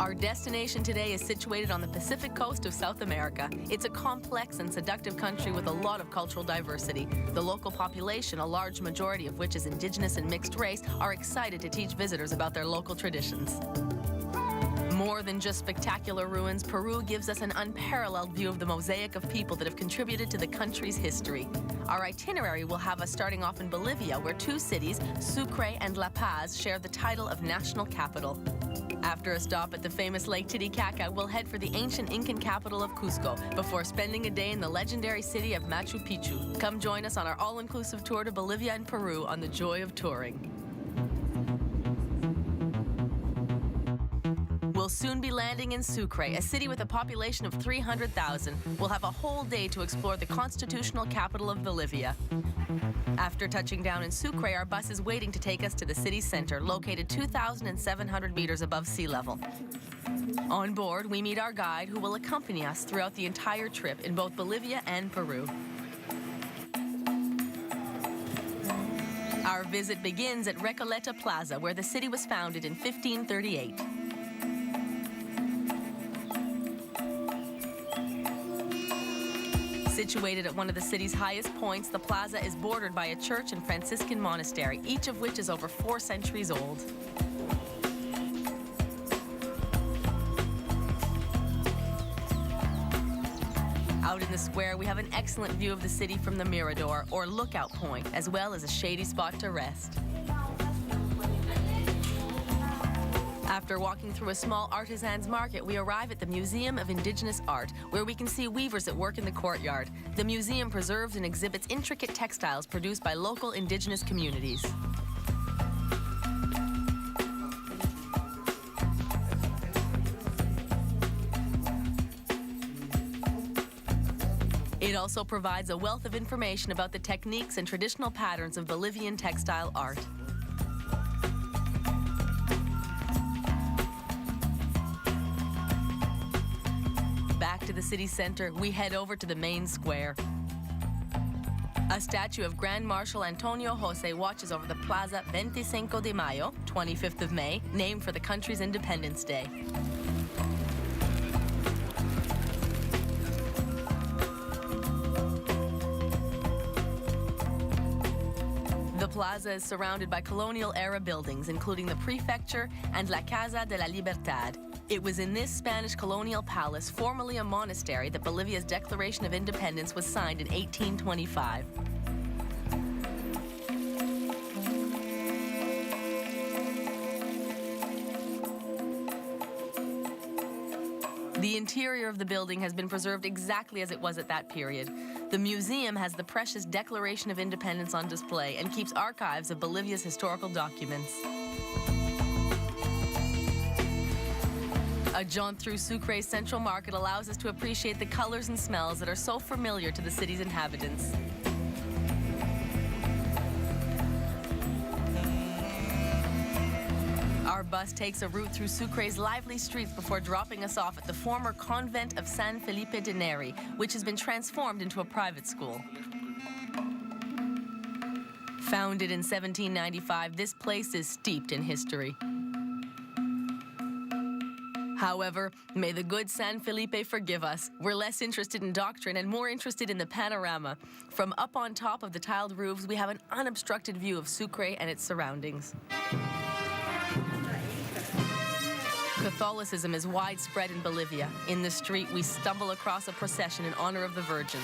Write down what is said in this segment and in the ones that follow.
Our destination today is situated on the Pacific coast of South America. It's a complex and seductive country with a lot of cultural diversity. The local population, a large majority of which is indigenous and mixed race, are excited to teach visitors about their local traditions. More than just spectacular ruins, Peru gives us an unparalleled view of the mosaic of people that have contributed to the country's history. Our itinerary will have us starting off in Bolivia, where two cities, Sucre and La Paz, share the title of national capital. After a stop at the famous Lake Titicaca, we'll head for the ancient Incan capital of Cusco before spending a day in the legendary city of Machu Picchu. Come join us on our all-inclusive tour to Bolivia and Peru on the joy of touring. We'll soon be landing in Sucre, a city with a population of 300,000. We'll have a whole day to explore the constitutional capital of Bolivia. After touching down in Sucre, our bus is waiting to take us to the city's center, located 2,700 meters above sea level. On board, we meet our guide, who will accompany us throughout the entire trip in both Bolivia and Peru. Our visit begins at Recoleta Plaza, where the city was founded in 1538. Situated at one of the city's highest points, the plaza is bordered by a church and Franciscan monastery, each of which is over 4 centuries old. Out in the square, we have an excellent view of the city from the Mirador, or lookout point, as well as a shady spot to rest. After walking through a small artisans market, we arrive at the Museum of Indigenous Art, where we can see weavers at work in the courtyard. The museum preserves and exhibits intricate textiles produced by local indigenous communities. It also provides a wealth of information about the techniques and traditional patterns of Bolivian textile art. Back to the city center, we head over to the main square. A statue of Grand Marshal Antonio Jose watches over the Plaza 25 de Mayo, 25th of May, named for the country's Independence Day. The plaza is surrounded by colonial-era buildings, including the Prefecture and La Casa de la Libertad. It was in this Spanish colonial palace, formerly a monastery, that Bolivia's Declaration of Independence was signed in 1825. The interior of the building has been preserved exactly as it was at that period. The museum has the precious Declaration of Independence on display and keeps archives of Bolivia's historical documents. A jaunt through Sucre's central market allows us to appreciate the colors and smells that are so familiar to the city's inhabitants. Our bus takes a route through Sucre's lively streets before dropping us off at the former convent of San Felipe de Neri, which has been transformed into a private school. Founded in 1795, this place is steeped in history. However, may the good San Felipe forgive us. We're less interested in doctrine and more interested in the panorama. From up on top of the tiled roofs, we have an unobstructed view of Sucre and its surroundings. Catholicism is widespread in Bolivia. In the street, we stumble across a procession in honor of the Virgin.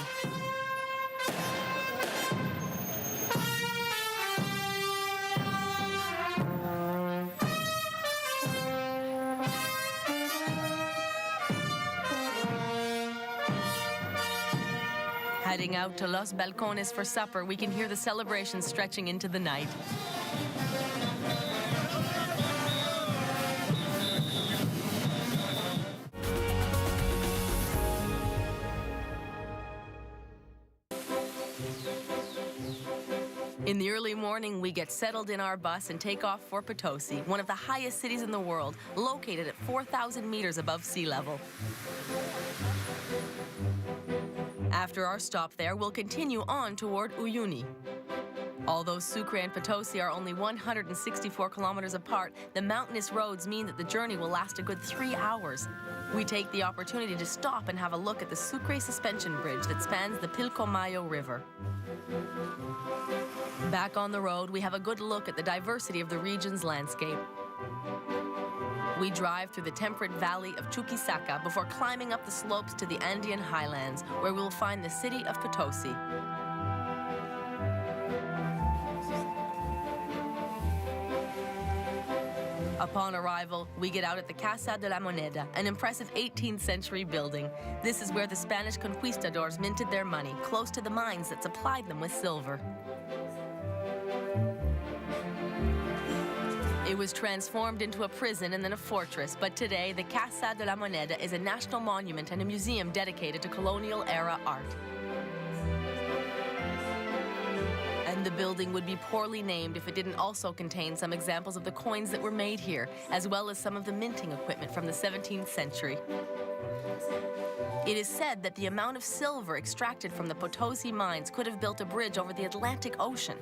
Heading out to Los Balcones for supper, we can hear the celebrations stretching into the night. In the early morning, we get settled in our bus and take off for Potosi, one of the highest cities in the world, located at 4,000 meters above sea level. After our stop there, we'll continue on toward Uyuni. Although Sucre and Potosi are only 164 kilometers apart, the mountainous roads mean that the journey will last a good 3 hours. We take the opportunity to stop and have a look at the Sucre suspension bridge that spans the Pilcomayo River. Back on the road, we have a good look at the diversity of the region's landscape. We drive through the temperate valley of Chuquisaca before climbing up the slopes to the Andean highlands, where we will find the city of Potosi. Upon arrival, we get out at the Casa de la Moneda, an impressive 18th century building. This is where the Spanish conquistadors minted their money, close to the mines that supplied them with silver. It was transformed into a prison and then a fortress, but today the Casa de la Moneda is a national monument and a museum dedicated to colonial-era art. And the building would be poorly named if it didn't also contain some examples of the coins that were made here, as well as some of the minting equipment from the 17th century. It is said that the amount of silver extracted from the Potosi mines could have built a bridge over the Atlantic Ocean.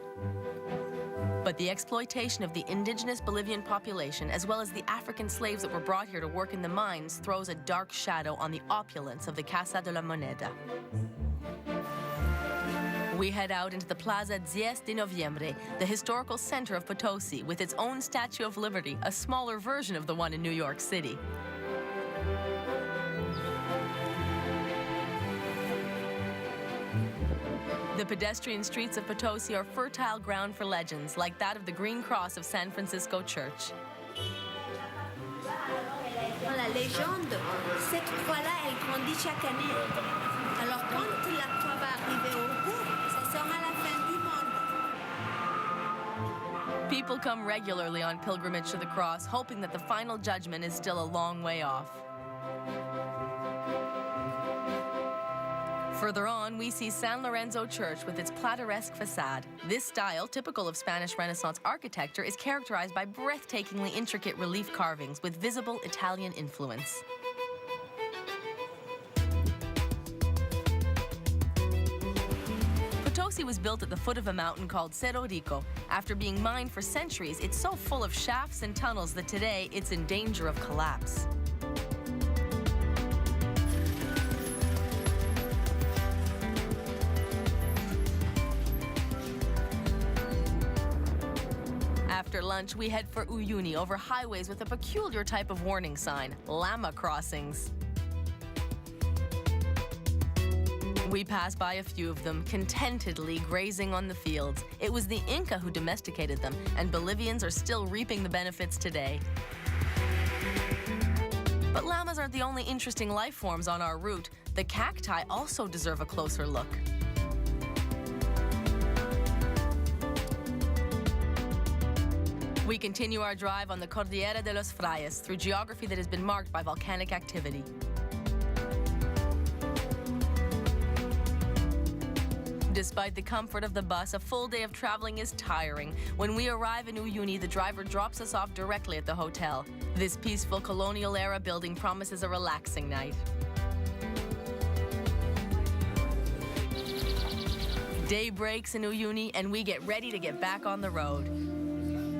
But the exploitation of the indigenous Bolivian population, as well as the African slaves that were brought here to work in the mines, throws a dark shadow on the opulence of the Casa de la Moneda. We head out into the Plaza 10 de Noviembre, the historical center of Potosi, with its own Statue of Liberty, a smaller version of the one in New York City. The pedestrian streets of Potosi are fertile ground for legends, like that of the Green Cross of San Francisco Church. Dans la légende, cette croix-là, elle grandit chaque année. Alors quand la croix va arriver au bout, ça sera la fin du monde. People come regularly on pilgrimage to the cross, hoping that the final judgment is still a long way off. Further on, we see San Lorenzo Church with its plateresque facade. This style, typical of Spanish Renaissance architecture, is characterized by breathtakingly intricate relief carvings with visible Italian influence. Potosi was built at the foot of a mountain called Cerro Rico. After being mined for centuries, it's so full of shafts and tunnels that today it's in danger of collapse. After lunch, we head for Uyuni over highways with a peculiar type of warning sign, llama crossings. We pass by a few of them, contentedly grazing on the fields. It was the Inca who domesticated them, and Bolivians are still reaping the benefits today. But llamas aren't the only interesting life forms on our route. The cacti also deserve a closer look. We continue our drive on the Cordillera de los Frailes through geography that has been marked by volcanic activity. Despite the comfort of the bus, a full day of traveling is tiring. When we arrive in Uyuni, the driver drops us off directly at the hotel. This peaceful colonial-era building promises a relaxing night. Day breaks in Uyuni, and we get ready to get back on the road.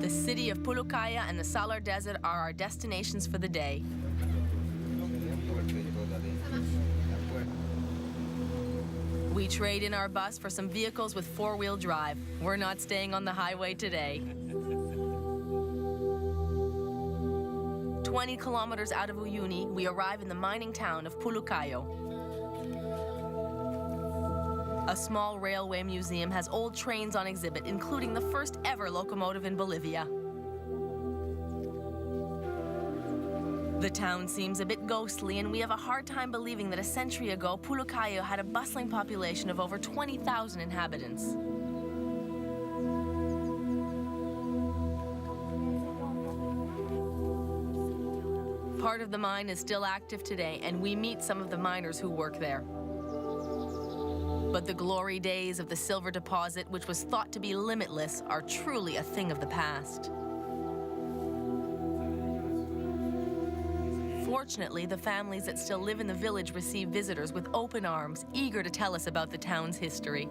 The city of Pulucaya and the Salar Desert are our destinations for the day. We trade in our bus for some vehicles with four-wheel drive. We're not staying on the highway today. 20 kilometers out of Uyuni, we arrive in the mining town of Pulucayo. A small railway museum has old trains on exhibit, including the first ever locomotive in Bolivia. The town seems a bit ghostly, and we have a hard time believing that a century ago, Pulucayo had a bustling population of over 20,000 inhabitants. Part of the mine is still active today, and we meet some of the miners who work there. But the glory days of the silver deposit, which was thought to be limitless, are truly a thing of the past. Fortunately, the families that still live in the village receive visitors with open arms, eager to tell us about the town's history.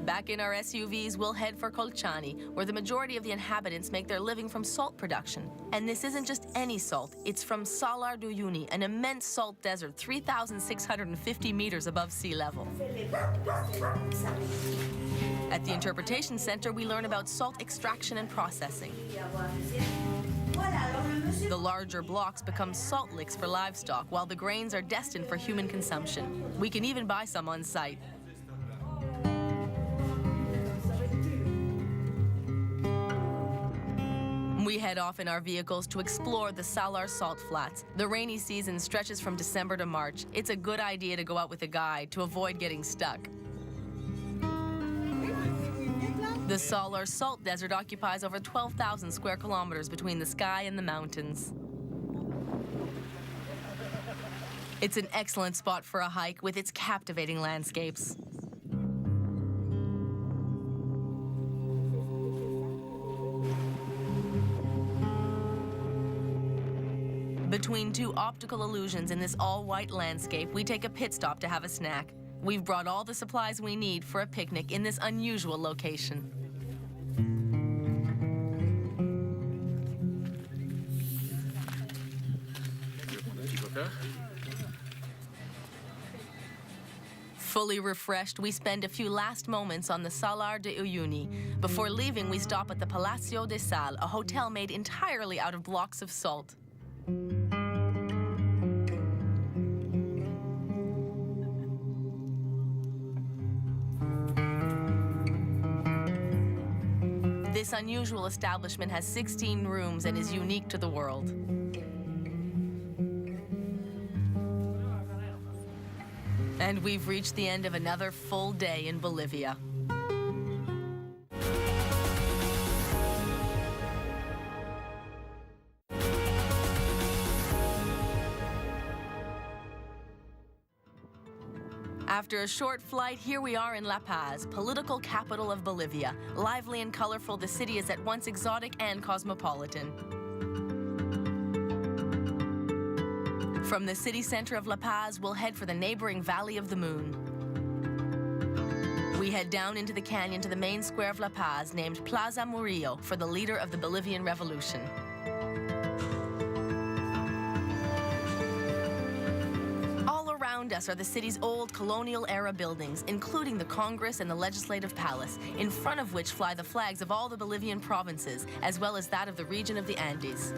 Back in our SUVs, we'll head for Colciani, where the majority of the inhabitants make their living from salt production. And this isn't just any salt, it's from Salar de Uyuni, an immense salt desert 3,650 meters above sea level. At the Interpretation Center, we learn about salt extraction and processing. The larger blocks become salt licks for livestock, while the grains are destined for human consumption. We can even buy some on site. We head off in our vehicles to explore the Salar Salt Flats. The rainy season stretches from December to March. It's a good idea to go out with a guide to avoid getting stuck. The Salar Salt Desert occupies over 12,000 square kilometers between the sky and the mountains. It's an excellent spot for a hike with its captivating landscapes. Between two optical illusions in this all-white landscape, we take a pit stop to have a snack. We've brought all the supplies we need for a picnic in this unusual location. Fully refreshed, we spend a few last moments on the Salar de Uyuni. Before leaving, we stop at the Palacio de Sal, a hotel made entirely out of blocks of salt. This unusual establishment has 16 rooms and is unique to the world. And we've reached the end of another full day in Bolivia. After a short flight, here we are in La Paz, political capital of Bolivia. Lively and colorful, the city is at once exotic and cosmopolitan. From the city center of La Paz, we'll head for the neighboring Valley of the Moon. We head down into the canyon to the main square of La Paz, named Plaza Murillo, for the leader of the Bolivian Revolution. Around us are the city's old colonial-era buildings, including the Congress and the Legislative Palace, in front of which fly the flags of all the Bolivian provinces, as well as that of the region of the Andes.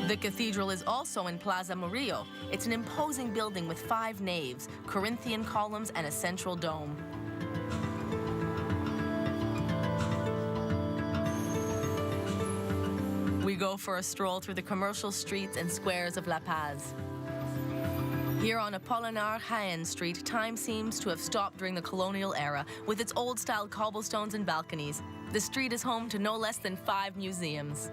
The cathedral is also in Plaza Murillo. It's an imposing building with 5 naves, Corinthian columns, and a central dome. We go for a stroll through the commercial streets and squares of La Paz. Here on Apolinar Jaén Street, time seems to have stopped during the colonial era, with its old-style cobblestones and balconies. The street is home to no less than 5 museums.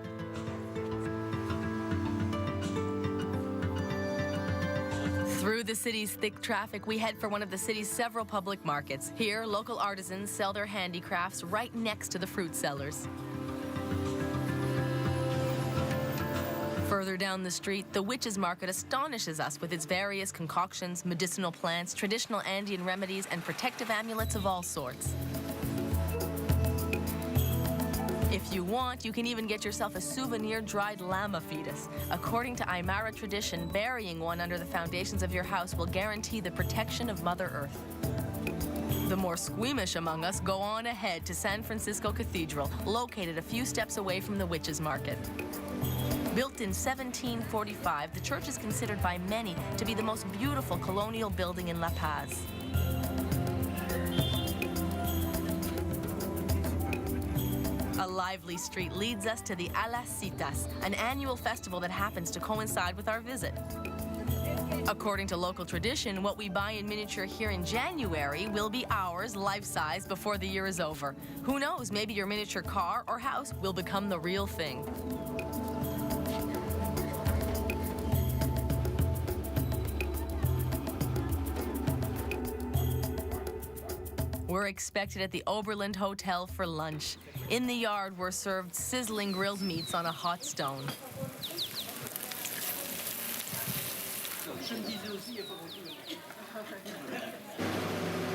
Through the city's thick traffic, we head for one of the city's several public markets. Here, local artisans sell their handicrafts right next to the fruit sellers. Further down the street, the Witches' Market astonishes us with its various concoctions, medicinal plants, traditional Andean remedies, and protective amulets of all sorts. If you want, you can even get yourself a souvenir dried llama fetus. According to Aymara tradition, burying one under the foundations of your house will guarantee the protection of Mother Earth. The more squeamish among us go on ahead to San Francisco Cathedral, located a few steps away from the Witches' Market. Built in 1745, the church is considered by many to be the most beautiful colonial building in La Paz. A lively street leads us to the Alacitas, an annual festival that happens to coincide with our visit. According to local tradition, what we buy in miniature here in January will be ours, life-size, before the year is over. Who knows, maybe your miniature car or house will become the real thing. We're expected at the Oberland Hotel for lunch. In the yard, we're served sizzling grilled meats on a hot stone.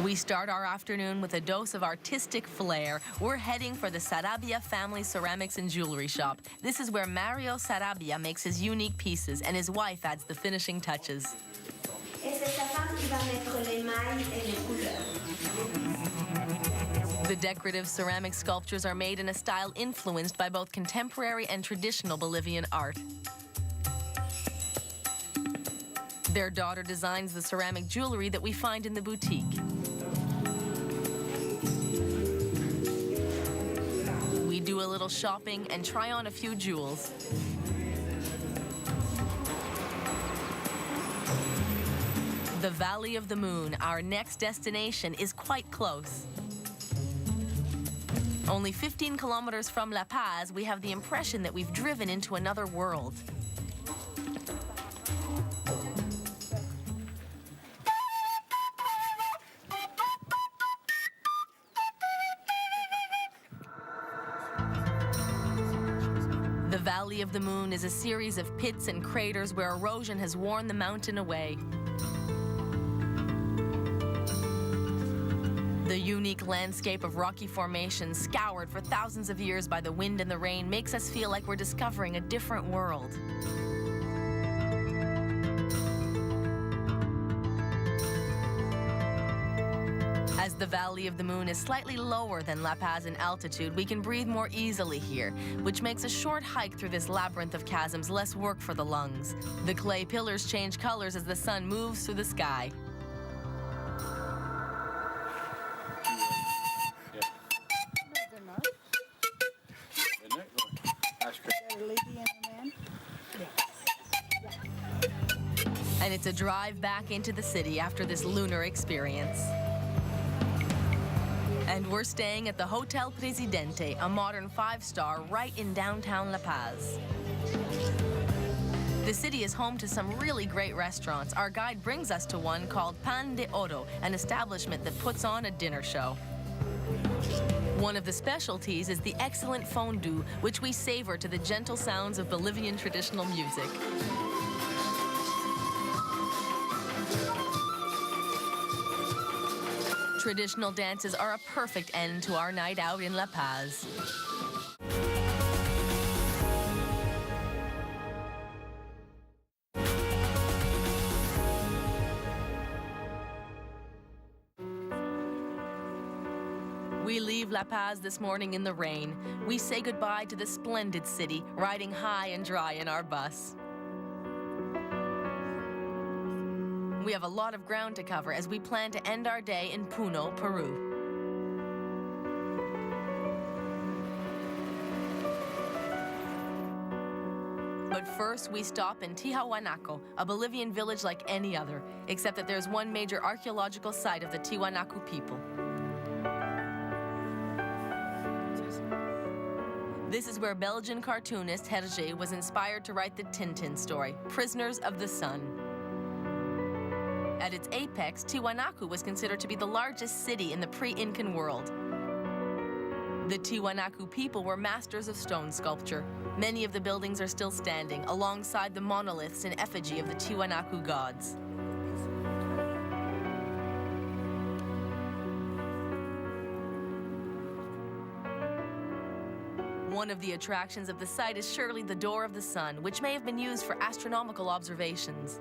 We start our afternoon with a dose of artistic flair. We're heading for the Sarabia family ceramics and jewelry shop. This is where Mario Sarabia makes his unique pieces and his wife adds the finishing touches. The decorative ceramic sculptures are made in a style influenced by both contemporary and traditional Bolivian art. Their daughter designs the ceramic jewelry that we find in the boutique. We do a little shopping and try on a few jewels. The Valley of the Moon, our next destination, is quite close. Only 15 kilometers from La Paz, we have the impression that we've driven into another world. The Valley of the Moon is a series of pits and craters where erosion has worn the mountain away. The unique landscape of rocky formations, scoured for thousands of years by the wind and the rain, makes us feel like we're discovering a different world. As the Valley of the Moon is slightly lower than La Paz in altitude, we can breathe more easily here, which makes a short hike through this labyrinth of chasms less work for the lungs. The clay pillars change colors as the sun moves through the sky. And it's a drive back into the city after this lunar experience. And we're staying at the Hotel Presidente, a modern 5-star right in downtown La Paz. The city is home to some really great restaurants. Our guide brings us to one called Pan de Oro, an establishment that puts on a dinner show. One of the specialties is the excellent fondue, which we savor to the gentle sounds of Bolivian traditional music. Traditional dances are a perfect end to our night out in La Paz. We leave La Paz this morning in the rain. We say goodbye to the splendid city, riding high and dry in our bus. We have a lot of ground to cover as we plan to end our day in Puno, Peru. But first, we stop in Tiwanaku, a Bolivian village like any other, except that there's one major archaeological site of the Tiwanaku people. This is where Belgian cartoonist Hergé was inspired to write the Tintin story, Prisoners of the Sun. At its apex, Tiwanaku was considered to be the largest city in the pre-Incan world. The Tiwanaku people were masters of stone sculpture. Many of the buildings are still standing, alongside the monoliths in effigy of the Tiwanaku gods. One of the attractions of the site is surely the Door of the Sun, which may have been used for astronomical observations.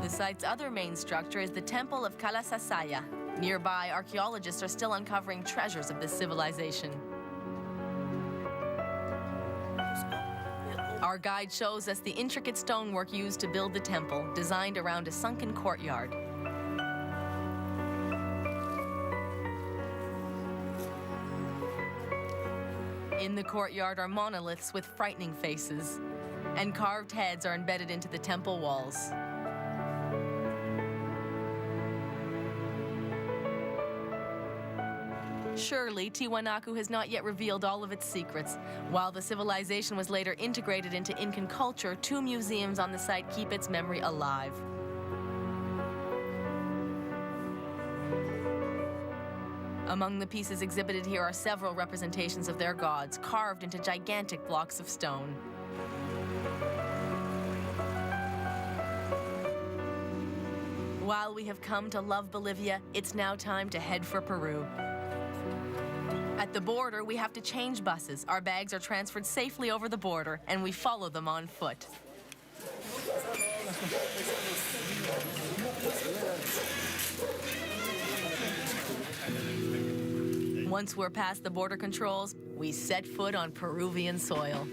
The site's other main structure is the Temple of Kalasasaya. Nearby, archaeologists are still uncovering treasures of this civilization. Our guide shows us the intricate stonework used to build the temple, designed around a sunken courtyard. In the courtyard are monoliths with frightening faces, and carved heads are embedded into the temple walls. Surely, Tiwanaku has not yet revealed all of its secrets. While the civilization was later integrated into Incan culture, 2 museums on the site keep its memory alive. Among the pieces exhibited here are several representations of their gods, carved into gigantic blocks of stone. While we have come to love Bolivia, it's now time to head for Peru. At the border, we have to change buses. Our bags are transferred safely over the border, and we follow them on foot. Once we're past the border controls, we set foot on Peruvian soil.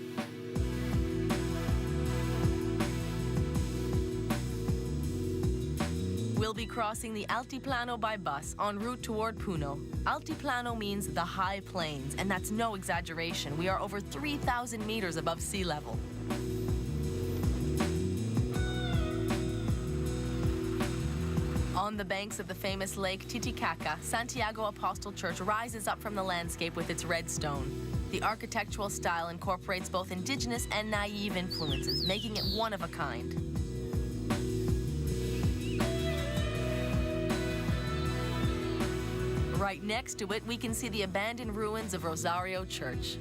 We'll be crossing the Altiplano by bus en route toward Puno. Altiplano means the high plains, and that's no exaggeration. We are over 3,000 meters above sea level. On the banks of the famous lake Titicaca, Santiago Apostle Church rises up from the landscape with its red stone. The architectural style incorporates both indigenous and naive influences, making it one of a kind. Right next to it, we can see the abandoned ruins of Rosario Church.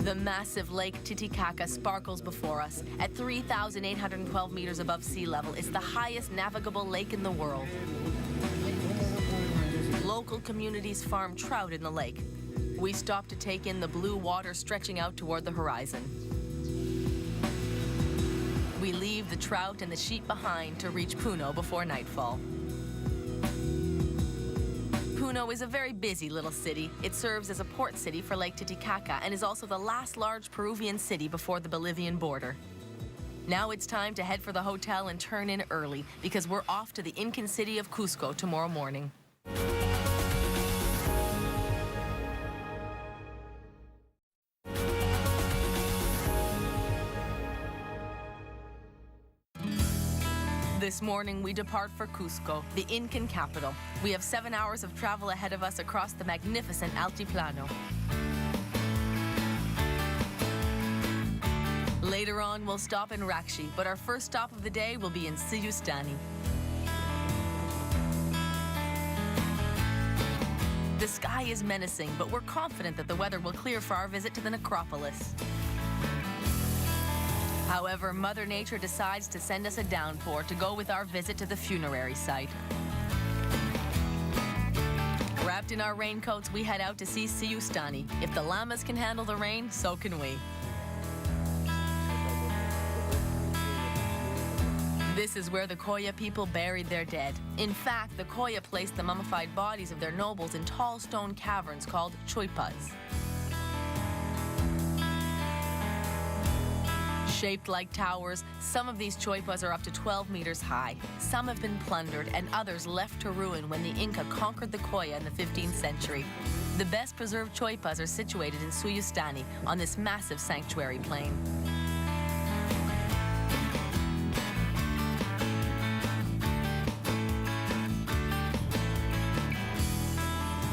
The massive Lake Titicaca sparkles before us. At 3,812 meters above sea level, it's the highest navigable lake in the world. Local communities farm trout in the lake. We stop to take in the blue water stretching out toward the horizon. We leave the trout and the sheep behind to reach Puno before nightfall. Puno is a very busy little city. It serves as a port city for Lake Titicaca and is also the last large Peruvian city before the Bolivian border. Now it's time to head for the hotel and turn in early because we're off to the Incan city of Cusco tomorrow morning. This morning, we depart for Cusco, the Incan capital. We have 7 hours of travel ahead of us across the magnificent Altiplano. Later on, we'll stop in Rakshi, but our first stop of the day will be in Siyustani. The sky is menacing, but we're confident that the weather will clear for our visit to the necropolis. However, Mother Nature decides to send us a downpour to go with our visit to the funerary site. Wrapped in our raincoats, we head out to see Siyustani. If the llamas can handle the rain, so can we. This is where the Koya people buried their dead. In fact, the Koya placed the mummified bodies of their nobles in tall stone caverns called choipas. Shaped like towers, some of these choipas are up to 12 meters high. Some have been plundered and others left to ruin when the Inca conquered the Koya in the 15th century. The best preserved choipas are situated in Suyustani on this massive sanctuary plain.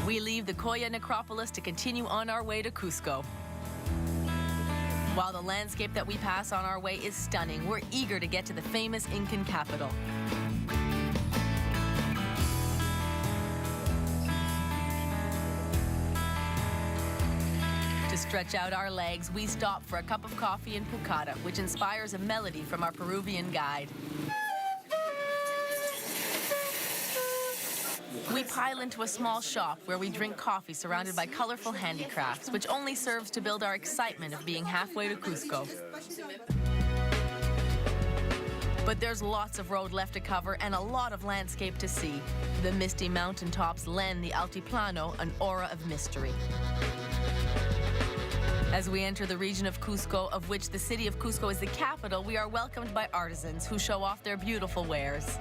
We leave the Koya necropolis to continue on our way to Cusco. While the landscape that we pass on our way is stunning, we're eager to get to the famous Incan capital. To stretch out our legs, we stop for a cup of coffee in Pucata, which inspires a melody from our Peruvian guide. We pile into a small shop where we drink coffee surrounded by colorful handicrafts, which only serves to build our excitement of being halfway to Cusco. But there's lots of road left to cover and a lot of landscape to see. The misty mountaintops lend the Altiplano an aura of mystery. As we enter the region of Cusco, of which the city of Cusco is the capital, we are welcomed by artisans who show off their beautiful wares.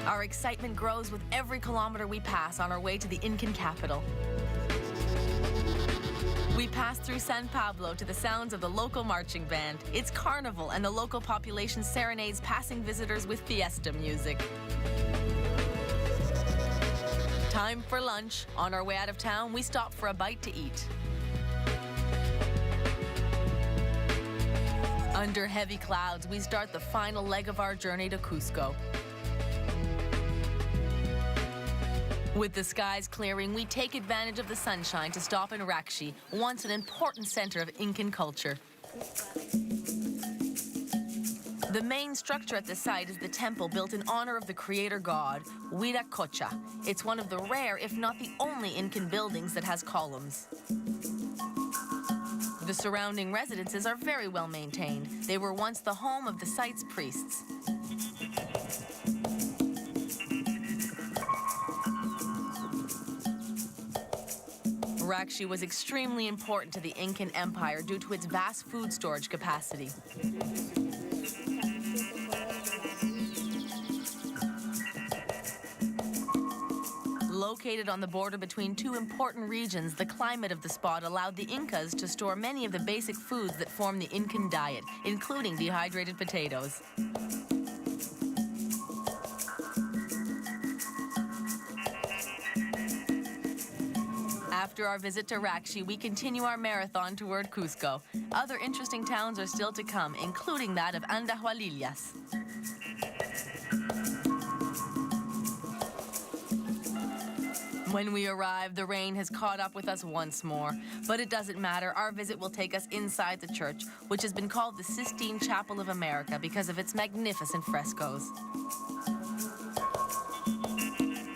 Our excitement grows with every kilometer we pass on our way to the Incan capital. We pass through San Pablo to the sounds of the local marching band. It's carnival, and the local population serenades passing visitors with fiesta music. Time for lunch. On our way out of town, we stop for a bite to eat. Under heavy clouds, we start the final leg of our journey to Cusco. With the skies clearing, we take advantage of the sunshine to stop in Rakshi, once an important center of Incan culture. The main structure at the site is the temple built in honor of the creator god, Huiracocha. It's one of the rare, if not the only, Incan buildings that has columns. The surrounding residences are very well maintained. They were once the home of the site's priests. Rakshi was extremely important to the Incan Empire due to its vast food storage capacity. Located on the border between two important regions, the climate of the spot allowed the Incas to store many of the basic foods that form the Incan diet, including dehydrated potatoes. After our visit to Rakshi, we continue our marathon toward Cusco. Other interesting towns are still to come, including that of Andahualillas. When we arrive, the rain has caught up with us once more. But it doesn't matter. Our visit will take us inside the church, which has been called the Sistine Chapel of America because of its magnificent frescoes.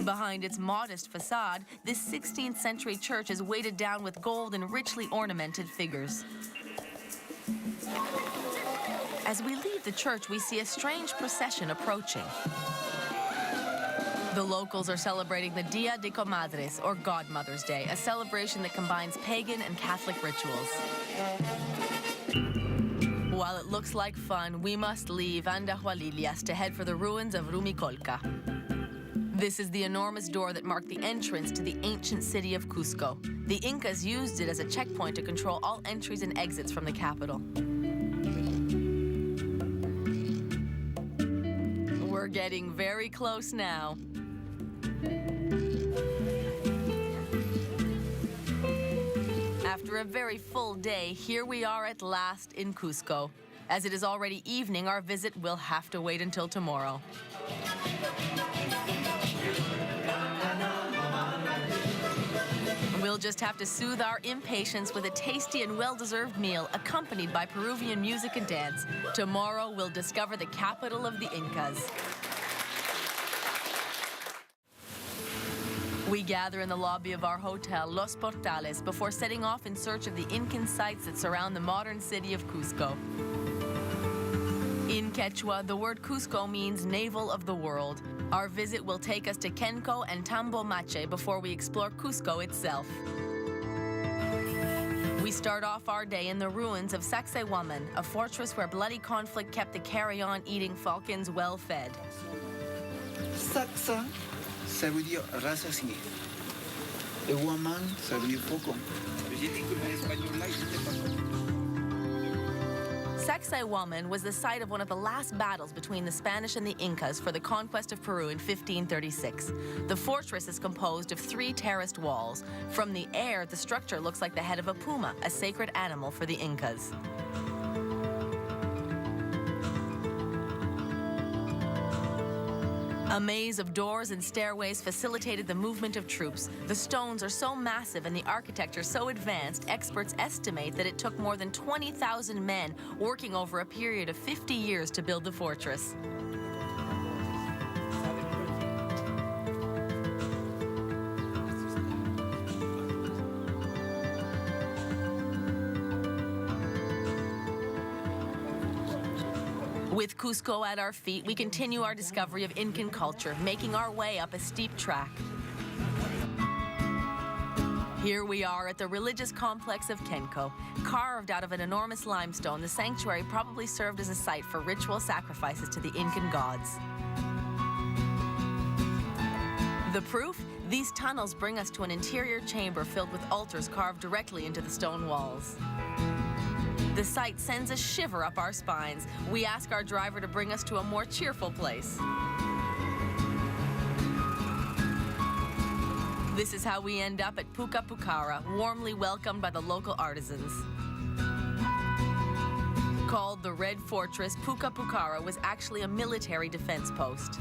Behind its modest facade, this 16th century church is weighted down with gold and richly ornamented figures. As we leave the church, we see a strange procession approaching. The locals are celebrating the Dia de Comadres, or Godmother's Day, a celebration that combines pagan and Catholic rituals. While it looks like fun, we must leave Andahualillas to head for the ruins of Rumicolca. This is the enormous door that marked the entrance to the ancient city of Cusco. The Incas used it as a checkpoint to control all entries and exits from the capital. We're getting very close now. After a very full day, here we are at last in Cusco. As it is already evening, our visit will have to wait until tomorrow. We'll just have to soothe our impatience with a tasty and well-deserved meal accompanied by Peruvian music and dance. Tomorrow, we'll discover the capital of the Incas. We gather in the lobby of our hotel, Los Portales, before setting off in search of the Incan sites that surround the modern city of Cusco. In Quechua, the word Cusco means navel of the world. Our visit will take us to Kenco and Tambomache before we explore Cusco itself. We start off our day in the ruins of Sacsayhuaman, a fortress where bloody conflict kept the carrion eating Falcons well fed. Saxa, ça veut dire rassasié. Et Huaman, ça veut dire faucon. J'ai dit que l'espagnol-là, j'étais pas content. Sacsayhuaman was the site of one of the last battles between the Spanish and the Incas for the conquest of Peru in 1536. The fortress is composed of 3 terraced walls. From the air, the structure looks like the head of a puma, a sacred animal for the Incas. A maze of doors and stairways facilitated the movement of troops. The stones are so massive and the architecture so advanced, experts estimate that it took more than 20,000 men working over a period of 50 years to build the fortress. With Cusco at our feet, we continue our discovery of Incan culture, making our way up a steep track. Here we are at the religious complex of Kenco. Carved out of an enormous limestone, the sanctuary probably served as a site for ritual sacrifices to the Incan gods. The proof? These tunnels bring us to an interior chamber filled with altars carved directly into the stone walls. The sight sends a shiver up our spines. We ask our driver to bring us to a more cheerful place. This is how we end up at Puka Pucara, warmly welcomed by the local artisans. Called the Red Fortress, Puka Pucara was actually a military defense post.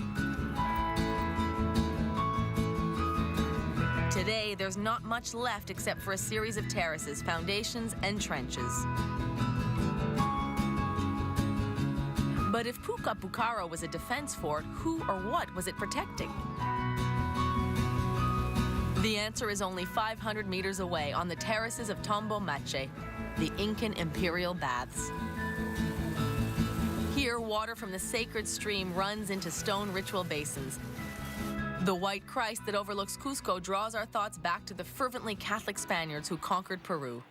Today, there's not much left except for a series of terraces, foundations, and trenches. But if Puka Pukaro was a defense fort, who or what was it protecting? The answer is only 500 meters away on the terraces of Tombo Mache, the Incan imperial baths. Here, water from the sacred stream runs into stone ritual basins. The white Christ that overlooks Cusco draws our thoughts back to the fervently Catholic Spaniards who conquered Peru.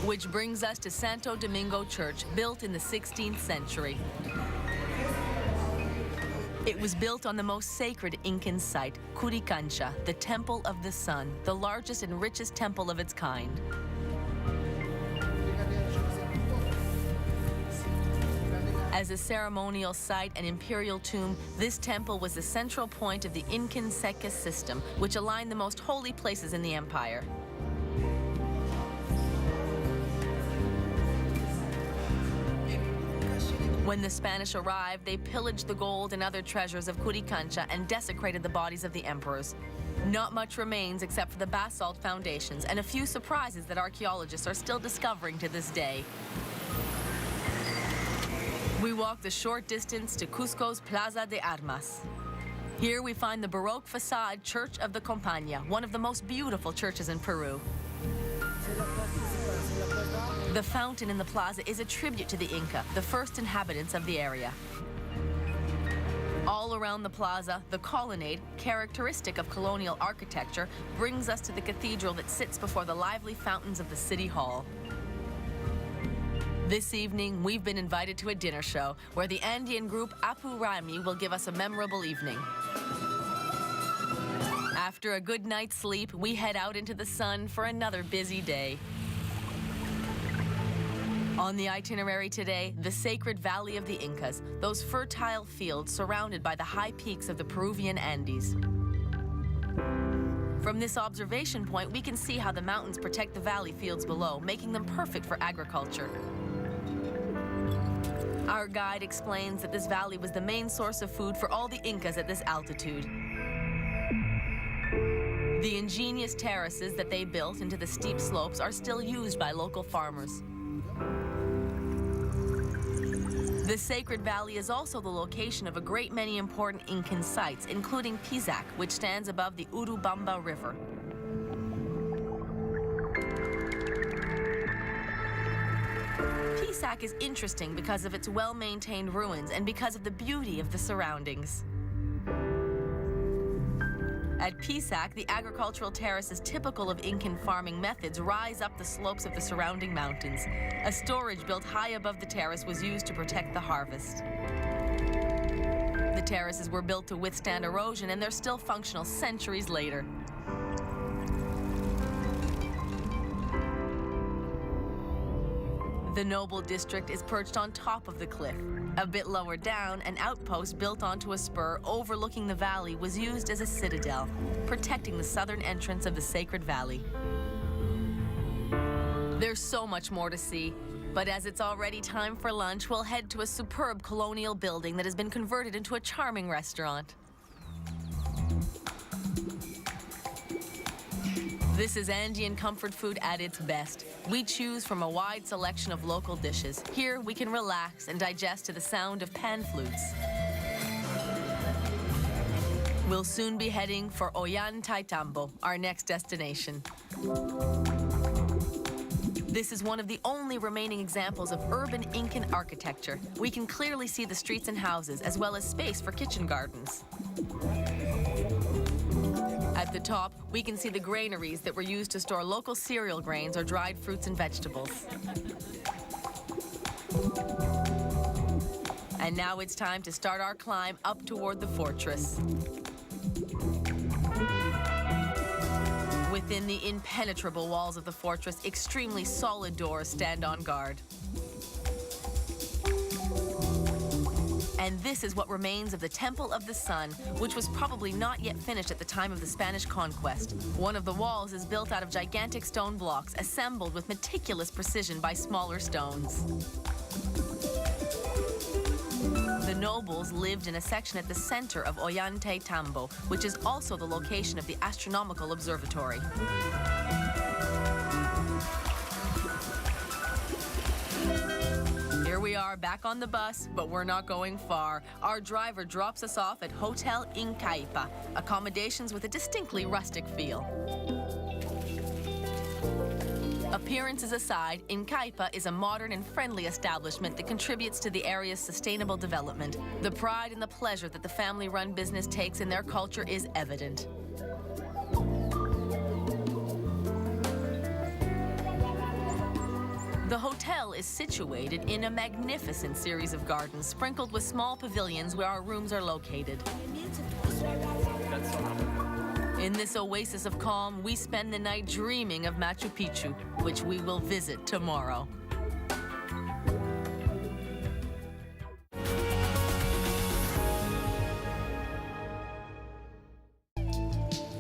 Which brings us to Santo Domingo Church, built in the 16th century. It was built on the most sacred Incan site, Curicancha, the Temple of the Sun, the largest and richest temple of its kind. As a ceremonial site and imperial tomb, this temple was the central point of the Incan Seques system, which aligned the most holy places in the empire. When the Spanish arrived, they pillaged the gold and other treasures of Curicancha and desecrated the bodies of the emperors. Not much remains except for the basalt foundations and a few surprises that archaeologists are still discovering to this day. We walked a short distance to Cusco's Plaza de Armas. Here we find the Baroque facade Church of the Compañía, one of the most beautiful churches in Peru. The fountain in the plaza is a tribute to the Inca, the first inhabitants of the area. All around the plaza, the colonnade, characteristic of colonial architecture, brings us to the cathedral that sits before the lively fountains of the city hall. This evening, we've been invited to a dinner show where the Andean group Apu Rami will give us a memorable evening. After a good night's sleep, we head out into the sun for another busy day. On the itinerary today, the sacred Valley of the Incas, those fertile fields surrounded by the high peaks of the Peruvian Andes. From this observation point, we can see how the mountains protect the valley fields below, making them perfect for agriculture. Our guide explains that this valley was the main source of food for all the Incas at this altitude. The ingenious terraces that they built into the steep slopes are still used by local farmers. The Sacred Valley is also the location of a great many important Incan sites, including Pisac, which stands above the Urubamba River. Pisac is interesting because of its well-maintained ruins and because of the beauty of the surroundings. At Pisac, the agricultural terraces typical of Incan farming methods rise up the slopes of the surrounding mountains. A storage built high above the terrace was used to protect the harvest. The terraces were built to withstand erosion, and they're still functional centuries later. The noble district is perched on top of the cliff. A bit lower down, an outpost built onto a spur overlooking the valley was used as a citadel, protecting the southern entrance of the Sacred Valley. There's so much more to see, but as it's already time for lunch, we'll head to a superb colonial building that has been converted into a charming restaurant. This is Andean comfort food at its best. We choose from a wide selection of local dishes. Here, we can relax and digest to the sound of pan flutes. We'll soon be heading for Ollantaytambo, our next destination. This is one of the only remaining examples of urban Incan architecture. We can clearly see the streets and houses, as well as space for kitchen gardens. At the top, we can see the granaries that were used to store local cereal grains or dried fruits and vegetables. And now it's time to start our climb up toward the fortress. Within the impenetrable walls of the fortress, extremely solid doors stand on guard. And this is what remains of the Temple of the Sun, which was probably not yet finished at the time of the Spanish conquest. One of the walls is built out of gigantic stone blocks, assembled with meticulous precision by smaller stones. The nobles lived in a section at the center of Ollantaytambo, which is also the location of the astronomical observatory. Here we are back on the bus, but we're not going far. Our driver drops us off at Hotel Incaipa, accommodations with a distinctly rustic feel. Appearances aside, Incaipa is a modern and friendly establishment that contributes to the area's sustainable development. The pride and the pleasure that the family-run business takes in their culture is evident. The hotel is situated in a magnificent series of gardens sprinkled with small pavilions where our rooms are located. In this oasis of calm, we spend the night dreaming of Machu Picchu, which we will visit tomorrow.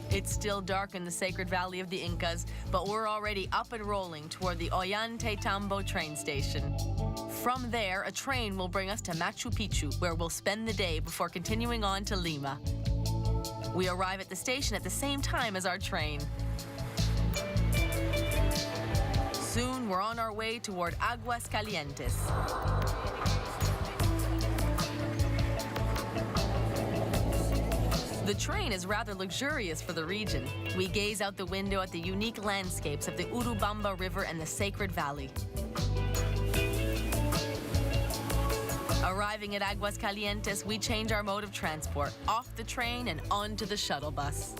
It's still dark in the sacred valley of the Incas, but we're already up and rolling toward the Ollantaytambo train station. From there, a train will bring us to Machu Picchu, where we'll spend the day before continuing on to Lima. We arrive at the station at the same time as our train. Soon, we're on our way toward Aguascalientes. The train is rather luxurious for the region. We gaze out the window at the unique landscapes of the Urubamba River and the Sacred Valley. Arriving at Aguascalientes, we change our mode of transport, off the train and onto the shuttle bus.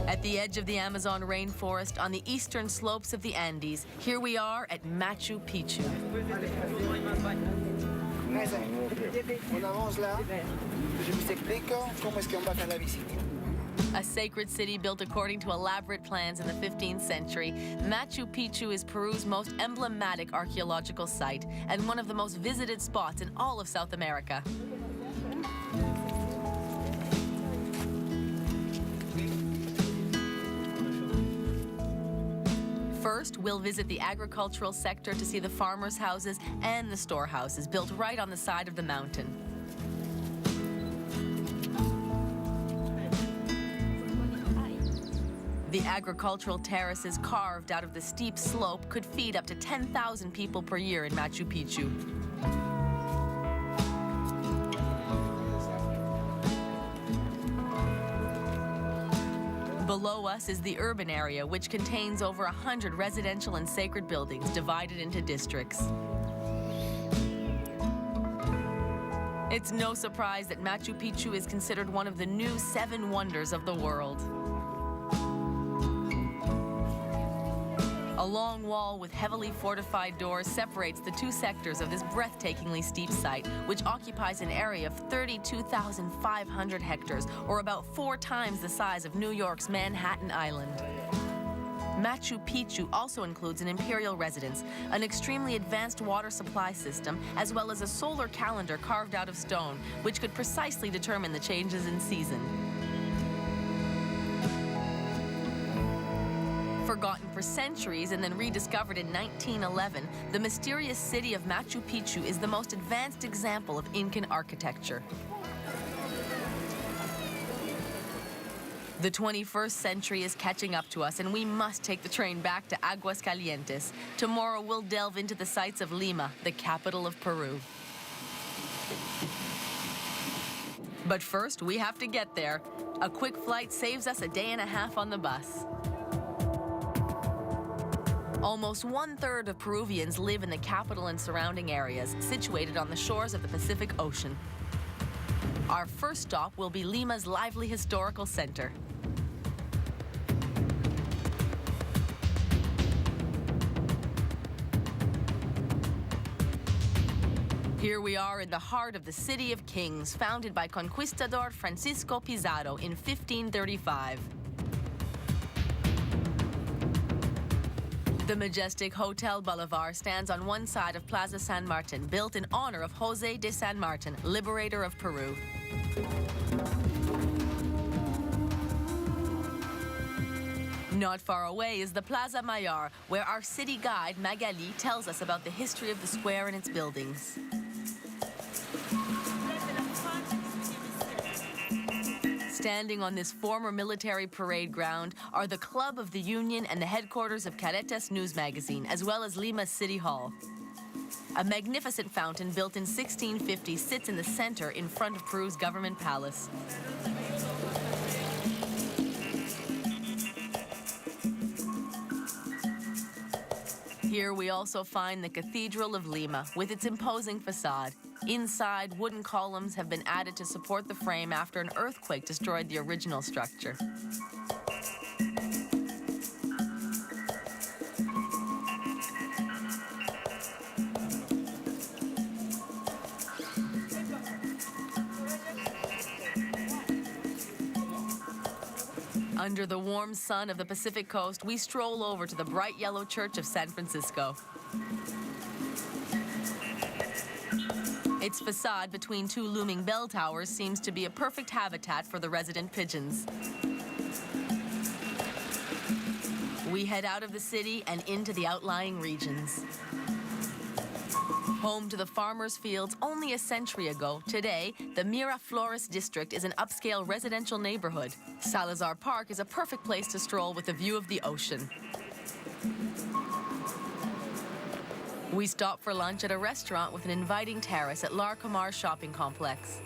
At the edge of the Amazon rainforest, on the eastern slopes of the Andes, here we are at Machu Picchu. A sacred city built according to elaborate plans in the 15th century, Machu Picchu is Peru's most emblematic archaeological site and one of the most visited spots in all of South America. First, we'll visit the agricultural sector to see the farmers' houses and the storehouses built right on the side of the mountain. The agricultural terraces carved out of the steep slope could feed up to 10,000 people per year in Machu Picchu. Below us is the urban area, which contains over 100 residential and sacred buildings divided into districts. It's no surprise that Machu Picchu is considered one of the new 7 wonders of the world. A long wall with heavily fortified doors separates the 2 sectors of this breathtakingly steep site, which occupies an area of 32,500 hectares, or about 4 times the size of New York's Manhattan Island. Machu Picchu also includes an imperial residence, an extremely advanced water supply system, as well as a solar calendar carved out of stone, which could precisely determine the changes in season. Forgotten for centuries and then rediscovered in 1911, the mysterious city of Machu Picchu is the most advanced example of Incan architecture. The 21st century is catching up to us, and we must take the train back to Aguascalientes. Tomorrow, we'll delve into the sights of Lima, the capital of Peru. But first, we have to get there. A quick flight saves us a day and a half on the bus. Almost 1/3 of Peruvians live in the capital and surrounding areas, situated on the shores of the Pacific Ocean. Our first stop will be Lima's lively historical center. Here we are in the heart of the City of Kings, founded by Conquistador Francisco Pizarro in 1535. The majestic Hotel Bolivar stands on one side of Plaza San Martin, built in honor of José de San Martin, liberator of Peru. Not far away is the Plaza Mayor, where our city guide, Magali, tells us about the history of the square and its buildings. Standing on this former military parade ground are the Club of the Union and the headquarters of Caretas News magazine, as well as Lima's City Hall. A magnificent fountain built in 1650 sits in the center in front of Peru's government palace. Here we also find the Cathedral of Lima with its imposing facade. Inside, wooden columns have been added to support the frame after an earthquake destroyed the original structure. Under the warm sun of the Pacific Coast, we stroll over to the bright yellow Church of San Francisco. Its facade between two looming bell towers seems to be a perfect habitat for the resident pigeons. We head out of the city and into the outlying regions. Home to the farmers' fields only a century ago, today, the Miraflores district is an upscale residential neighborhood. Salazar Park is a perfect place to stroll with a view of the ocean. We stop for lunch at a restaurant with an inviting terrace at Larcomar shopping complex.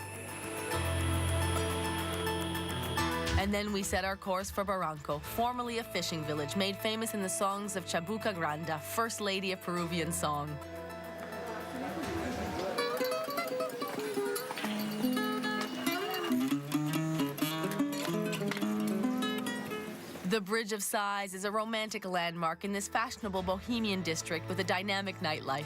And then we set our course for Barranco, formerly a fishing village made famous in the songs of Chabuca Granda, First Lady of Peruvian song. The Bridge of Sighs is a romantic landmark in this fashionable bohemian district with a dynamic nightlife.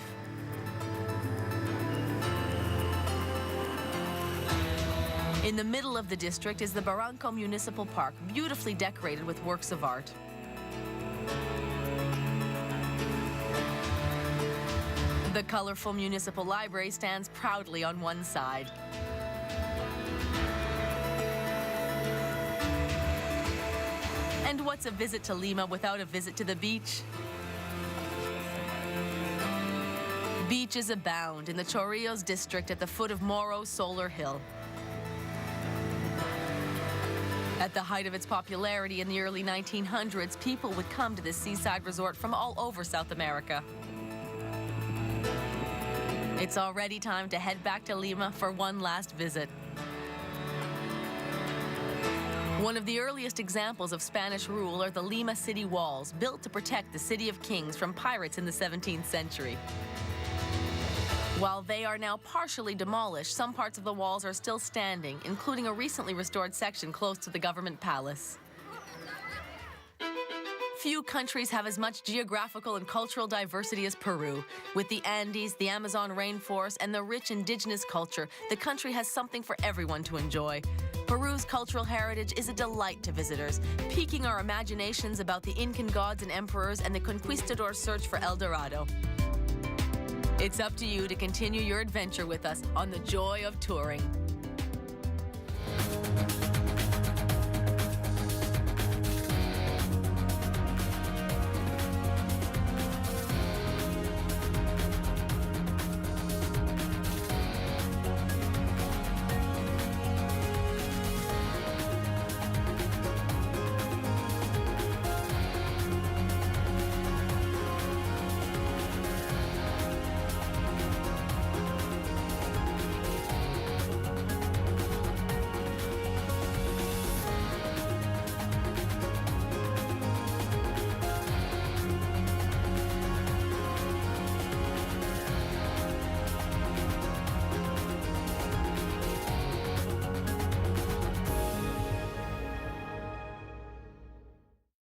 In the middle of the district is the Barranco Municipal Park, beautifully decorated with works of art. The colorful municipal library stands proudly on one side. And what's a visit to Lima without a visit to the beach? Beaches abound in the Chorrillos district at the foot of Morro's Solar Hill. At the height of its popularity in the early 1900s, people would come to this seaside resort from all over South America. It's already time to head back to Lima for one last visit. One of the earliest examples of Spanish rule are the Lima city walls, built to protect the City of Kings from pirates in the 17th century. While they are now partially demolished, some parts of the walls are still standing, including a recently restored section close to the government palace. Few countries have as much geographical and cultural diversity as Peru. With the Andes, the Amazon rainforest, and the rich indigenous culture, the country has something for everyone to enjoy. Peru's cultural heritage is a delight to visitors, piquing our imaginations about the Incan gods and emperors and the conquistadors' search for El Dorado. It's up to you to continue your adventure with us on the joy of touring.